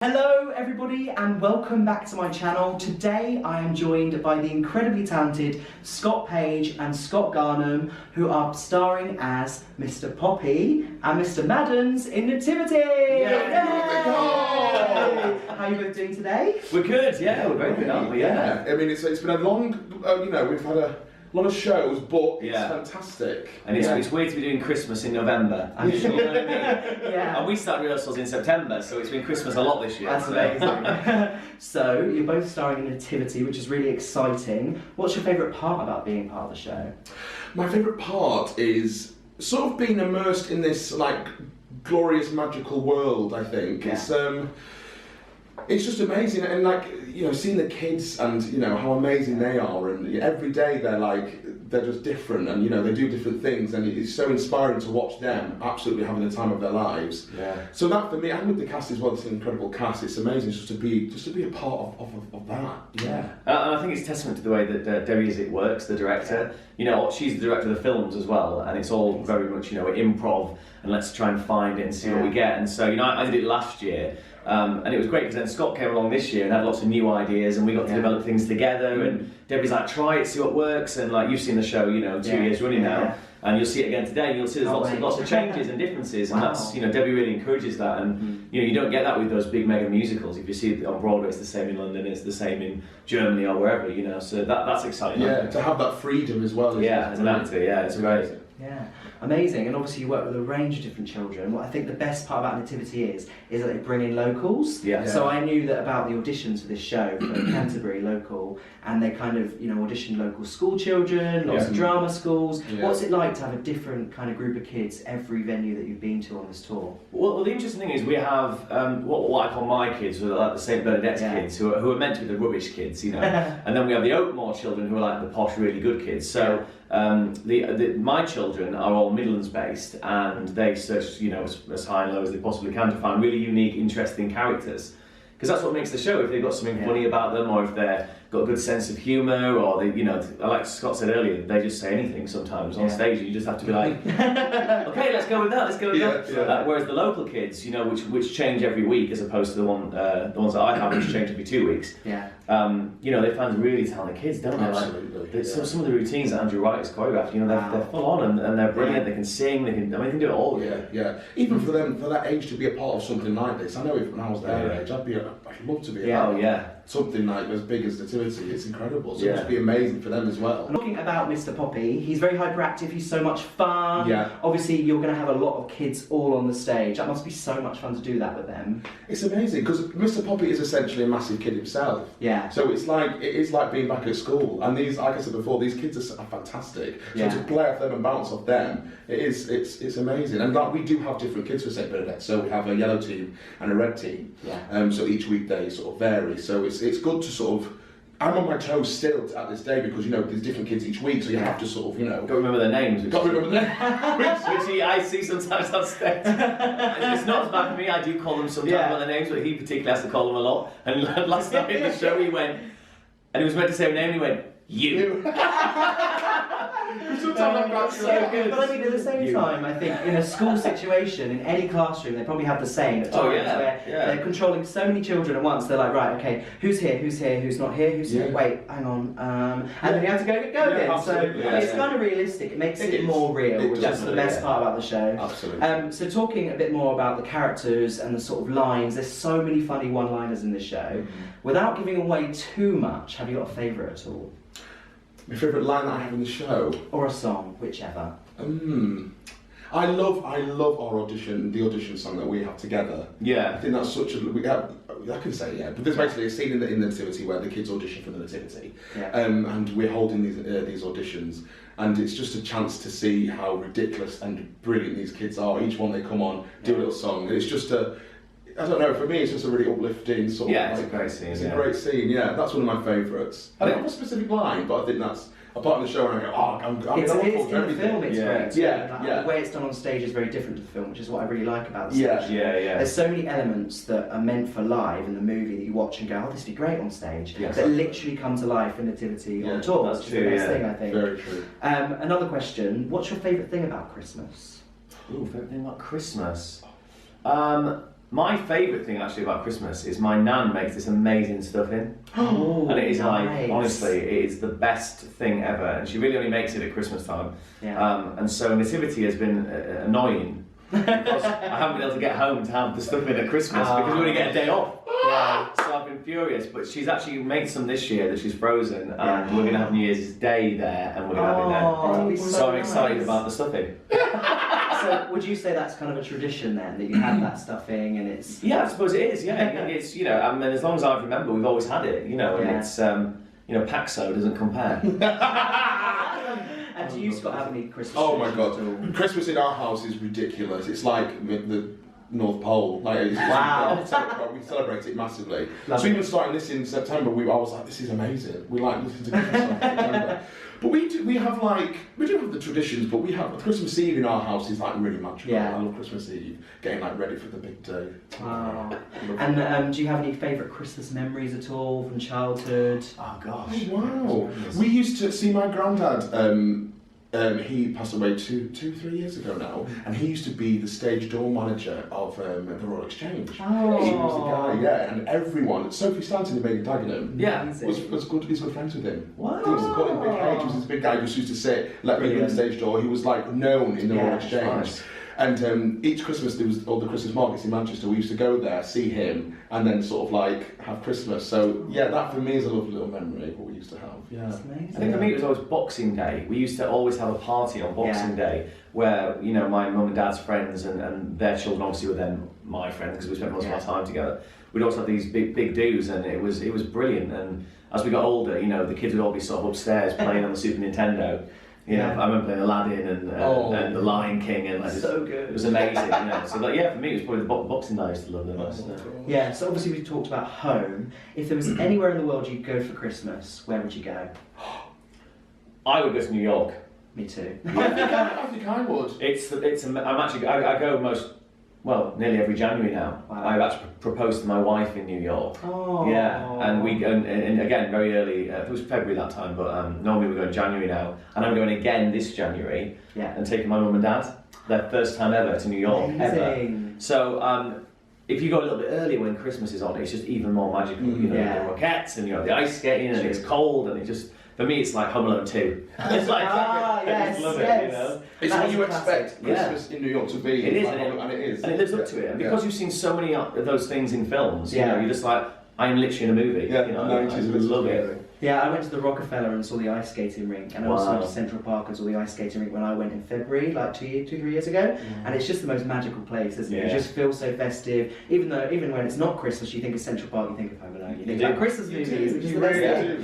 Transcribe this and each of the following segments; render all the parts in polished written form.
Hello everybody and welcome back to my channel. Today I am joined by the incredibly talented Scott Paige and Scott Garnham, who are starring as Mr. Poppy and Mr. Maddens in Nativity! Yay! How are you both doing today? We're good, yeah, we're very good, aren't we? Yeah. I mean, it's been a long, we've had a lot of shows, but it's fantastic. And it's weird to be doing Christmas in November. You know what I mean? Yeah. And we start rehearsals in September, so it's been Christmas a lot this year. That's amazing. So, you're both starring in Nativity, which is really exciting. What's your favourite part about being part of the show? My favourite part is sort of being immersed in this, like, glorious, magical world, I think. Yeah. It's just amazing, and like, seeing the kids and how amazing they are, and every day they're just different, and they do different things, and it's so inspiring to watch them absolutely having the time of their lives. Yeah. So that for me, and with the cast as well, it's an incredible cast. It's amazing just to be a part of that. Yeah. And I think it's testament to the way that Debbie works, the director. She's the director of the films as well, and it's all very much improv, and let's try and find it and see what we get. And so I did it last year. And it was great because then Scott came along this year and had lots of new ideas, and we got to develop things together. And Debbie's like, try it, see what works. And like, you've seen the show, 2 years running now, and you'll see it again today. And you'll see there's lots of changes and differences, and that's Debbie really encourages that. And you don't get that with those big mega musicals. If you see it on Broadway, it's the same in London, it's the same in Germany or wherever. So that's exciting. Yeah, to have that freedom as well. As an actor, it's great. Yeah, amazing. And obviously you work with a range of different children. What I think the best part about Nativity is that they bring in locals. Yeah. So I knew that about the auditions for this show for Canterbury local, and they kind of auditioned local school children, lots of drama schools. Yeah. What's it like to have a different kind of group of kids every venue that you've been to on this tour? Well, the interesting thing is we have what I call my kids, who are like the St Bernadette's kids, who are meant to be the rubbish kids, and then we have the Oakmore children, who are like the posh, really good kids. So my children are all Midlands based, and they search as high and low as they possibly can to find really unique, interesting characters, because that's what makes the show. If they've got something funny about them, or if they've got a good sense of humour, or they, like Scott said earlier, they just say anything sometimes on stage, and you just have to be like, okay, let's go with that, let's go with that. Yeah. Whereas the local kids, which change every week, as opposed to the ones that I have, which change every 2 weeks. Yeah. They find really talented kids, don't they? Absolutely. Like, some of the routines that Andrew Wright has choreographed, they're full on, and they're brilliant. They can sing, they can do it all. Yeah. Even for them, for that age, to be a part of something like this. I know if when I was their age, I'd love to be a part of something like as big as Nativity. It's incredible. So it must be amazing for them as well. Talking about Mr. Poppy, he's very hyperactive, he's so much fun. Yeah. Obviously you're going to have a lot of kids all on the stage. That must be so much fun to do that with them. It's amazing, because Mr. Poppy is essentially a massive kid himself. Yeah. So it is like being back at school, and these, like I said before, these kids are fantastic. So to play off them and bounce off them, it's amazing. And like, we do have different kids for St Bernadette, so we have a yellow team and a red team. Yeah. So each week they sort of vary. So it's good to sort of, I'm on my toes still at this day, because there's different kids each week, so you have to sort of got to remember their names. Got to remember their names. Which I see sometimes on stage. It's not as bad for me. I do call them sometimes by their names, but he particularly has to call them a lot. And last night in the show he went, and he was meant to say a name, and he went, you. Sometimes so good. But I mean, at the same time, I think in a school situation, in any classroom, they probably have the same at times where they're controlling so many children at once. They're like, right, okay, who's here, who's not here, who's here, wait, hang on, and then you have to go again. So it's kind of realistic. It makes it more real, which is the best part about the show. Absolutely. So talking a bit more about the characters and the sort of lines, there's so many funny one-liners in this show. Without giving away too much, have you got a favourite at all? My favourite line that I have in the show? Or a song, whichever. I love our audition, the audition song that we have together. Yeah. I think that's such a, I can say but there's basically a scene in the Nativity where the kids audition for the Nativity. Yeah. And we're holding these auditions, and it's just a chance to see how ridiculous and brilliant these kids are. Each one they come on, do a little song, and it's just I don't know, for me it's just a really uplifting sort of... it's a great scene. It's a great scene, that's one of my favourites. I don't have a specific line, but I think that's a part of the show and I go, I'm in the film, it's great. The way it's done on stage is very different to the film, which is what I really like about the stage. Yeah. There's so many elements that are meant for live in the movie that you watch and go, oh, this would be great on stage, that literally come to life in Nativity on tour. That's true, the best thing, I think. Very true. Another question, what's your favourite thing about Christmas? Favourite thing about Christmas? My favourite thing actually about Christmas is my nan makes this amazing stuffing. Oh, and it is nice. like, honestly, it is the best thing ever. And she really only makes it at Christmas time. Yeah. And so Nativity has been annoying because I haven't been able to get home to have the stuffing at Christmas because we only get a day off. Yeah. So I've been furious, but she's actually made some this year that she's frozen, and we're going to have New Year's Day there, and we're going to have it then. So I'm excited about the stuffing. So would you say that's kind of a tradition then, that you have that stuffing and it's... Yeah, I suppose it is, yeah. It's, you know, I mean, as long as I remember, we've always had it, you know, and it's, you know, Paxo doesn't compare. And do you, Scott, have any Christmas Oh my God. traditions Christmas in our house is ridiculous. It's like the North Pole. Like, Wow. We celebrate it massively. Love So it. even starting this in September, I was like, this is amazing. We like listening to Christmas songs in September. But we do have the traditions, but we have Christmas Eve in our house is like really magical. Yeah. I love Christmas Eve, getting like ready for the big day. Wow. And do you have any favourite Christmas memories at all from childhood? Oh gosh. Oh, wow. We used to see my granddad. He passed away 2-3 years ago now, and he used to be the stage door manager of the Royal Exchange. Oh. He was the guy, yeah, and everyone. Sophie Stanton, who made Dagenham, Yeah. was good. He's good friends with him. Wow. He was called him Big Paige. He was this big guy who just used to sit, let people in the stage door. He was like known in the Royal Exchange. Nice. And each Christmas there was all the Christmas markets in Manchester. We used to go there, see him, and then sort of like have Christmas. So yeah, that for me is a lovely little memory. What we used to have. Yeah. That's amazing. I think for me it was always Boxing Day. We used to always have a party on Boxing Day where, you know, my mum and dad's friends and their children obviously were then my friends because we spent most of our time together. We'd also have these big do's, and it was brilliant. And as we got older, you know, the kids would all be sort of upstairs playing on the Super Nintendo. You know, I remember playing Aladdin and The Lion King, and like, so good. It was amazing. You know, so like, yeah, for me it was probably the Boxing Day I used to love the most. Yeah, so obviously we've talked about home. If there was anywhere in the world you'd go for Christmas, where would you go? I would go to New York. Me too. I think I would. I go nearly every January now. Wow. I've actually proposed to my wife in New York. Oh. Yeah, and and again very early. It was February that time, but normally we go in January now, and I'm going again this January. Yeah. And taking my mum and dad, their first time ever to New York Amazing. ever. So if you go a little bit earlier when Christmas is on, it's just even more magical. You know, Yeah. the rockets and you know the ice skating, and it's cold, and it just. For me, it's like Home Alone 2. It's like, I just love it, you know? It's That what is you a classic. expect Christmas in New York to be. It is, and it is. And it lives up to it. And because you've seen so many of those things in films, you know, you're just like, I'm literally in a movie. Yeah, you know, no, I love it. Yeah, I went to the Rockefeller and saw the ice skating rink, and I also went to Central Park and saw the ice skating rink when I went in February, like 2-3 years ago. And it's just the most magical place, isn't it? It just feels so festive. Even when it's not Christmas, you think of Central Park, you think of Home Alone, you think about Christmas movies, which is the best thing.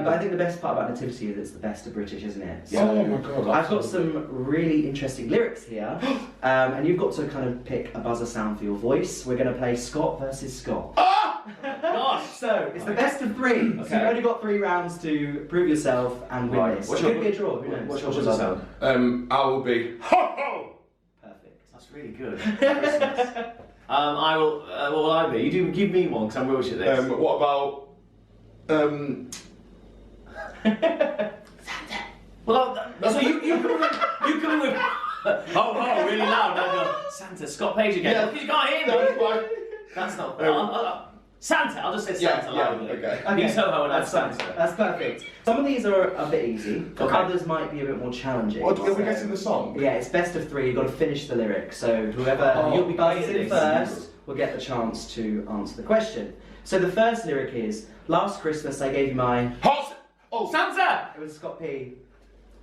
But I think the best part about Nativity is it's the best of British, isn't it? So oh my God! I've got some really interesting lyrics here, and you've got to kind of pick a buzzer sound for your voice. We're going to play Scott versus Scott. Gosh! So it's the best of 3. Okay. So you've only got 3 rounds to prove yourself and win this. It could be a draw. Who knows? What's your sound? I will be ho ho. Perfect. That's really good. I will. What will I be? You do give me one because I'm rubbish at this. What about Well, so you come in with ho ho really loud. And I go Santa, Scott Paige again. Yeah. Because you can't hear me. That's not. Santa, I'll just say Santa loudly. Okay. He's ho ho and I'm Santa. That's perfect. Some of these are a bit easy. Okay. Others might be a bit more challenging. What are we guessing the song? Yeah, it's best of 3. You've got to finish the lyric. So whoever you'll be buzzing first will get the chance to answer the question. So the first lyric is, last Christmas I gave you my... Hot. Oh, Santa! It was Scott P.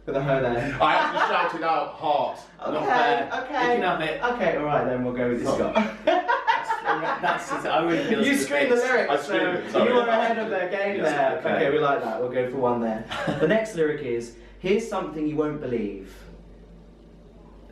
With a ho there. I actually shouted out heart. Not fair. Okay. You can have it. Okay, alright then, we'll go with this Scott. That's it. I really feel You screamed the lyrics, I so screamed it, sorry. you were ahead of their game there. Okay. Okay, we like that. We'll go for 1 there. The next lyric is, here's something you won't believe.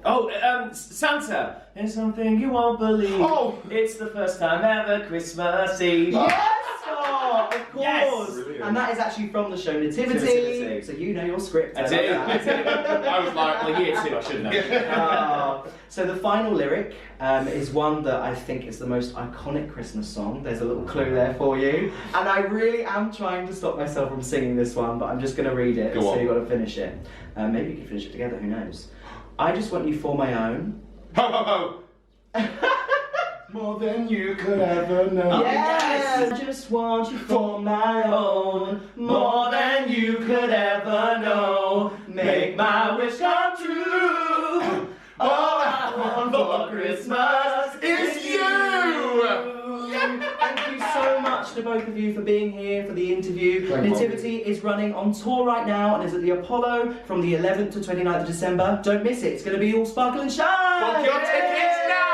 Oh, Santa! Here's something you won't believe. Oh! It's the first time ever Christmas Eve. Yes, Scott! Of course! Yes! And that is actually from the show Nativity. Nativity. So you know your script. I do. I was like, Well, year 2, I should know. So the final lyric is one that I think is the most iconic Christmas song. There's a little clue there for you. And I really am trying to stop myself from singing this one, but I'm just going to read it. Go on. So you've got to finish it. Maybe you can finish it together, who knows. I just want you for my own. ho ho ho. More than you could ever know. Yes! I just want you for my own, more than you could ever know. Make my wish come true. All I want for Christmas is you. Thank you so much to both of you for being here for the interview. Nativity is running on tour right now and is at the Apollo from the 11th to 29th of December. Don't miss it. It's going to be all sparkle and shine. Book your tickets now.